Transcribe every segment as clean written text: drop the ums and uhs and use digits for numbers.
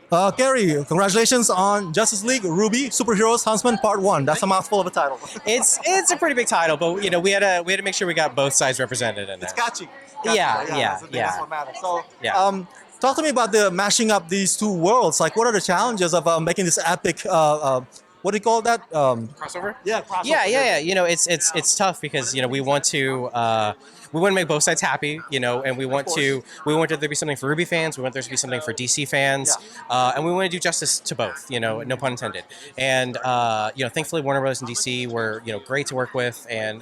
Gary, congratulations on Justice League RWBY Superheroes Huntsman Part 1. That's a mouthful of a title. It's a pretty big title, but we had to make sure we got both sides represented in It's it. catchy. Yeah, That's what matters. So, Yeah. talk to me about the mashing up these two worlds. Like, what are the challenges of making this epic? What do you call that? Crossover? Yeah, crossover. Yeah. It's tough because we want to make both sides happy, and we want there to be something for Ruby fans, we want there to be something for DC fans, and we want to do justice to both, no pun intended. And thankfully Warner Bros. And DC were great to work with, and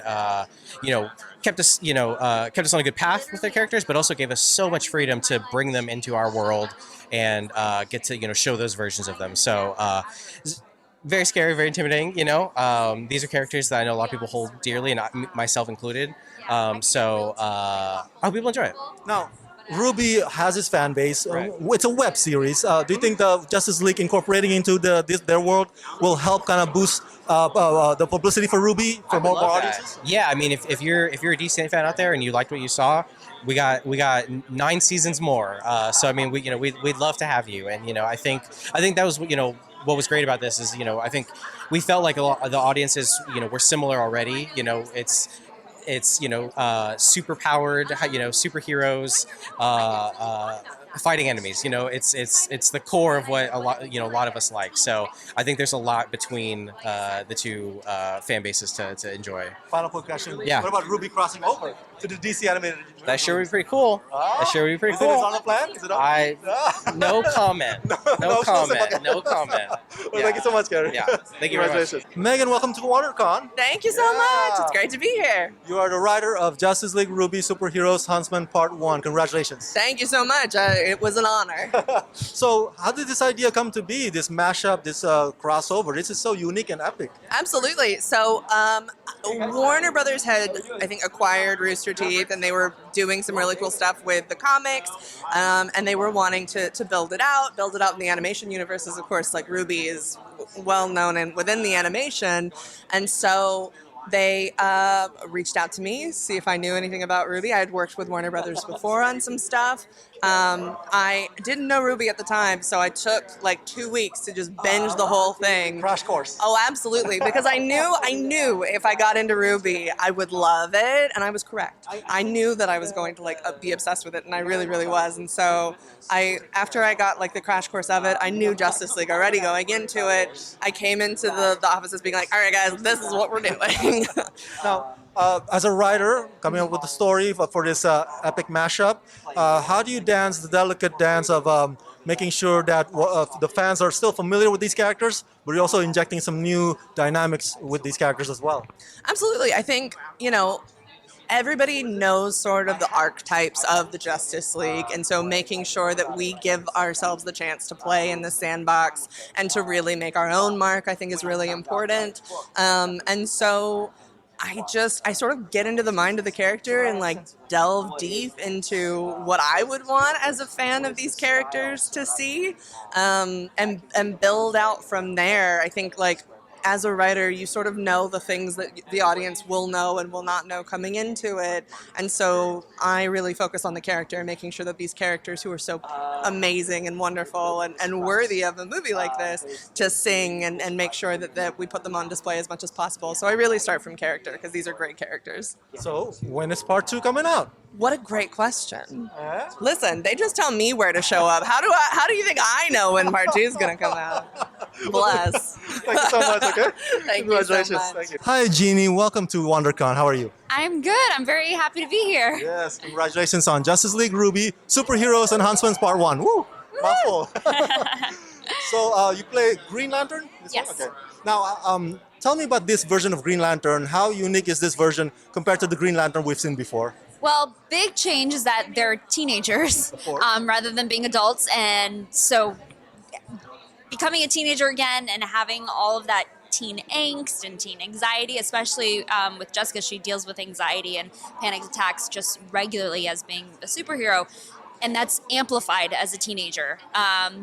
kept us kept us on a good path with their characters, but also gave us so much freedom to bring them into our world and get to show those versions of them. So. Very scary, very intimidating. These are characters that I know a lot of people hold dearly, and myself included. I hope people enjoy it. Now, Ruby has its fan base. Right. It's a web series. Do you think the Justice League incorporating into their world will help kind of boost the publicity for Ruby for more audiences? Yeah, I mean, if you're a DC fan out there and you liked what you saw, we got 9 seasons more. So I mean, we'd love to have you. And I think that was what was great about this is I think we felt like a lot of the audiences were similar already. It's super powered, superheroes fighting enemies. It's the core of what a lot of us like. So I think there's a lot between the two fan bases to enjoy. Final quick question. Yeah. What about Ruby crossing over to the DC animated universe? That sure would be pretty cool. That sure would be pretty Is cool. it on the plan? Is it on? No comment. No comment. No comment. Well, thank you so much, Gary. Yeah. Thank you very much. Megan, welcome to WonderCon. Thank you so much. It's great to be here. You are the writer of Justice League RWBY Superheroes Huntsman Part 1. Congratulations. Thank you so much. It was an honor. So, how did this idea come to be, this mashup, this crossover? This is so unique and epic. Absolutely. So, Warner Brothers had, I think, acquired Rooster Teeth, and they were doing some really cool stuff with the comics, and they were wanting to build it out in the animation universe, as of course, like Ruby is well known and within the animation, and so they reached out to me, see if I knew anything about Ruby. I had worked with Warner Brothers before on some stuff. I didn't know Ruby at the time, so I took like 2 weeks to just binge the whole thing. Crash course. Oh, absolutely, because I knew if I got into Ruby, I would love it, and I was correct. I knew that I was going to be obsessed with it, and I really, really was. And so after I got like the crash course of it, I knew Justice League already going into it. I came into the offices being like, all right, guys, this is what we're doing. Now, as a writer, coming up with the story for this epic mashup, how do you dance the delicate dance of making sure that the fans are still familiar with these characters, but you're also injecting some new dynamics with these characters as well? Absolutely. I think, everybody knows sort of the archetypes of the Justice League, and so making sure that we give ourselves the chance to play in the sandbox and to really make our own mark, I think is really important. And so I sort of get into the mind of the character and like delve deep into what I would want as a fan of these characters to see, and build out from there. I think like as a writer, you sort of know the things that the audience will know and will not know coming into it. And so I really focus on the character and making sure that these characters who are so amazing and wonderful and worthy of a movie like this to sing and make sure that we put them on display as much as possible. So I really start from character because these are great characters. So, when is part 2 coming out? What a great question. Listen, they just tell me where to show up. How do you think I know when part 2 is going to come out? Bless. Thank you so much, okay? Thank you so much. Thank you. Hi, Jeannie. Welcome to WonderCon. How are you? I'm good. I'm very happy to be here. Yes, congratulations on Justice League RWBY, Superheroes and Huntsman Part 1. Woo! Mouthful. So, you play Green Lantern? Yes. Okay. Now, tell me about this version of Green Lantern. How unique is this version compared to the Green Lantern we've seen before? Well, big change is that they're teenagers rather than being adults. And so becoming a teenager again and having all of that teen angst and teen anxiety, especially with Jessica, she deals with anxiety and panic attacks just regularly as being a superhero. And that's amplified as a teenager.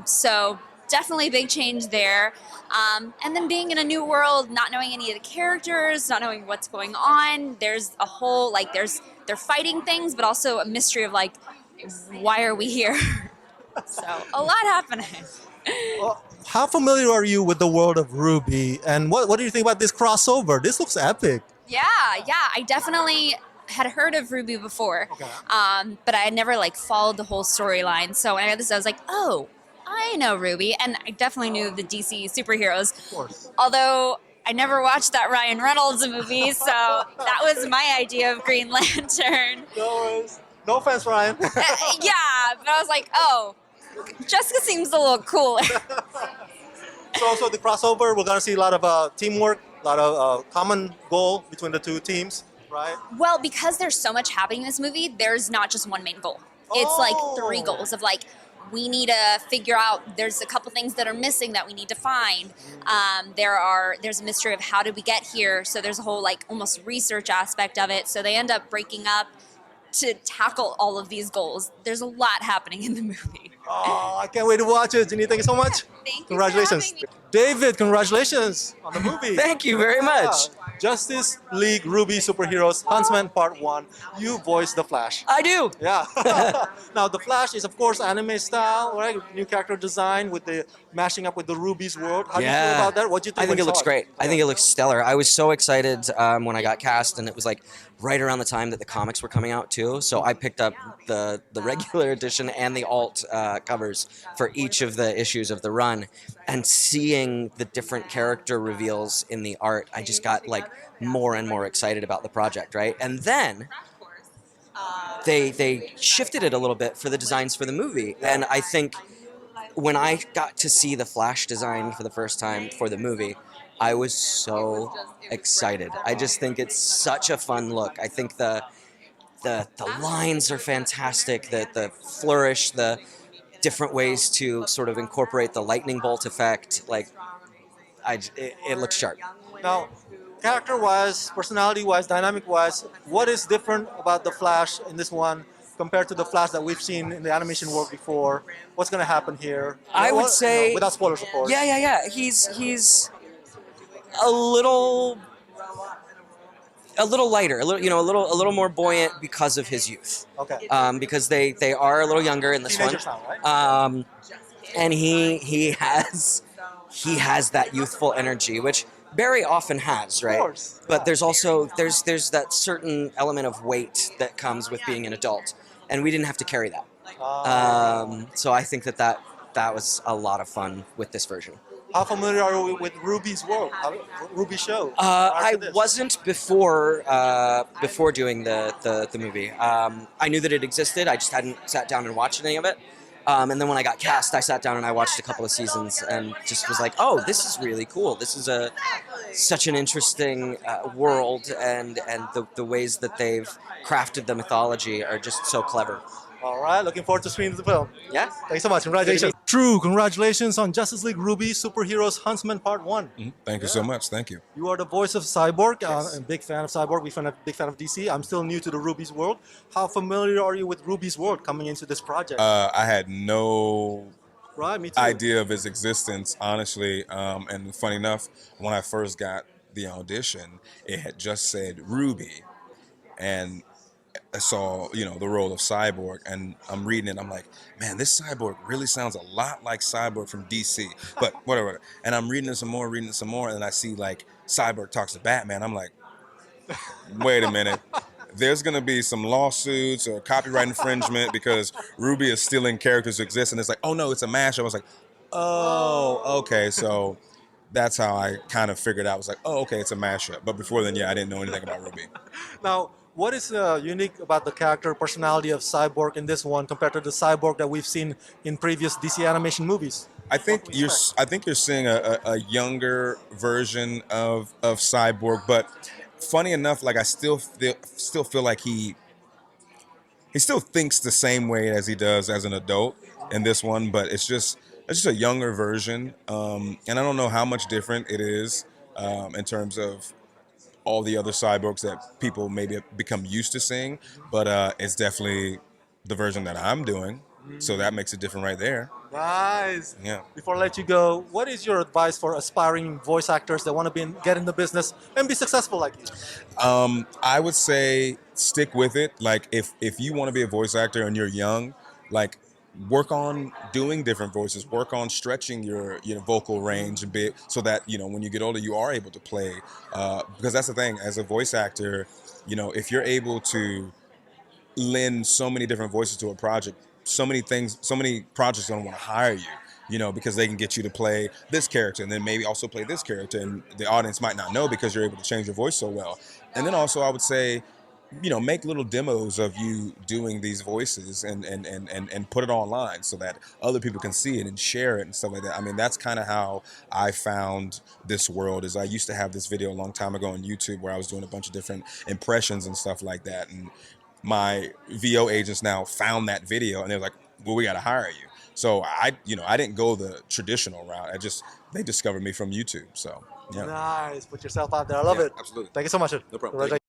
So definitely a big change there. And then being in a new world, not knowing any of the characters, not knowing what's going on. There's a whole, they're fighting things, but also a mystery of why are we here? So a lot happening. How familiar are you with the world of RWBY, and what do you think about this crossover? This looks epic. Yeah, I definitely had heard of RWBY before, but I had never like followed the whole storyline. So when I got this, I was like, oh, I know RWBY, and I definitely knew the DC superheroes. Of course. Although I never watched that Ryan Reynolds movie, so that was my idea of Green Lantern. No worries. No offense, Ryan. Yeah, but I was like, oh, Jessica seems a little cooler. So the crossover, we're gonna see a lot of teamwork, a lot of common goal between the two teams, right? Well, because there's so much happening in this movie, there's not just one main goal. It's like 3 goals of like, we need to figure out, there's a couple things that are missing that we need to find. There's a mystery of how did we get here. So there's a whole like almost research aspect of it. So they end up breaking up to tackle all of these goals. There's a lot happening in the movie. Oh, I can't wait to watch it. Jenny, thank you so much. Thank you. Congratulations. For having me. David, congratulations on the movie. Thank you very much. Yeah. Justice League RWBY Superheroes Huntsman Part 1. You voiced the Flash. I do. Yeah. Now, the Flash is, of course, anime style, right? New character design with the mashing up with the Ruby's world. How do you feel about that? What do you think? I think when it looks you saw great. I think it looks stellar. I was so excited when I got cast, and it was like right around the time that the comics were coming out too. So I picked up the regular edition and the alt covers for each of the issues of the run, and seeing the different character reveals in the art, I just got like more and more excited about the project, right? And then they shifted it a little bit for the designs for the movie, and I think when I got to see the Flash design for the first time for the movie, I was so excited. I just think it's such a fun look. I think the lines are fantastic, the flourish, the different ways to sort of incorporate the lightning bolt effect. Like, it looks sharp. Now, character-wise, personality-wise, dynamic-wise, what is different about the Flash in this one compared to the Flash that we've seen in the animation world before? What's going to happen here? I would say, without spoilers, of course. Yeah. He's a little lighter, a little more buoyant because of his youth. Okay. Because they are a little younger in this one. Teenagers now, right? And he has that youthful energy, which Barry often has, right? Of course. But there's also there's that certain element of weight that comes with being an adult, and we didn't have to carry that. So I think that was a lot of fun with this version. How familiar are you with RWBY's world? RWBY show? I wasn't before doing the movie. I knew that it existed. I just hadn't sat down and watched any of it. And then when I got cast, I sat down and I watched a couple of seasons and just was like, oh, this is really cool. This is such an interesting world, and the ways that they've crafted the mythology are just so clever. All right, looking forward to seeing the film. Yeah. Thanks so much. Congratulations. True, congratulations on Justice League RWBY Superheroes Huntsman Part 1. Thank you so much. Thank you. You are the voice of Cyborg. I'm a big fan of Cyborg. Big fan of DC. I'm still new to the RWBY's world. How familiar are you with RWBY's world coming into this project? I had no Me too. idea of its existence, honestly. And funny enough, when I first got the audition, it had just said RWBY, and I saw, the role of Cyborg, and I'm reading it. I'm like, man, this Cyborg really sounds a lot like Cyborg from DC. But whatever. And I'm reading it some more, and I see like Cyborg talks to Batman. I'm like, wait a minute. There's gonna be some lawsuits or copyright infringement because RWBY is stealing characters who exist, and it's like, oh no, it's a mashup. I was like, oh, okay. So that's how I kind of figured out. I was like, oh, okay, it's a mashup. But before then, I didn't know anything about RWBY. Now, what is unique about the character personality of Cyborg in this one compared to the Cyborg that we've seen in previous DC animation movies? I think you're seeing a younger version of Cyborg, but funny enough, like I still feel like he still thinks the same way as he does as an adult in this one, but it's just a younger version, and I don't know how much different it is in terms of all the other cyborgs that people maybe have become used to seeing, but it's definitely the version that I'm doing, so that makes it different right there. Nice. Yeah. Before I let you go, what is your advice for aspiring voice actors that want to get in the business and be successful like you? I would say stick with it. Like if you want to be a voice actor and you're young, like work on doing different voices, work on stretching your vocal range a bit, so that when you get older you are able to play. Because that's the thing, as a voice actor, if you're able to lend so many different voices to a project, so many projects don't want to hire you. Because they can get you to play this character and then maybe also play this character, and the audience might not know because you're able to change your voice so well. And then also I would say, make little demos of you doing these voices and put it online so that other people can see it and share it and stuff like that. I mean, that's kind of how I found this world. Is I used to have this video a long time ago on YouTube where I was doing a bunch of different impressions and stuff like that, and my VO agents now found that video and they're like, well, we got to hire you. So I didn't go the traditional route. They discovered me from YouTube. So yeah. Nice. Put yourself out there. I love Yeah, it. absolutely. Thank you so much. No problem. Right.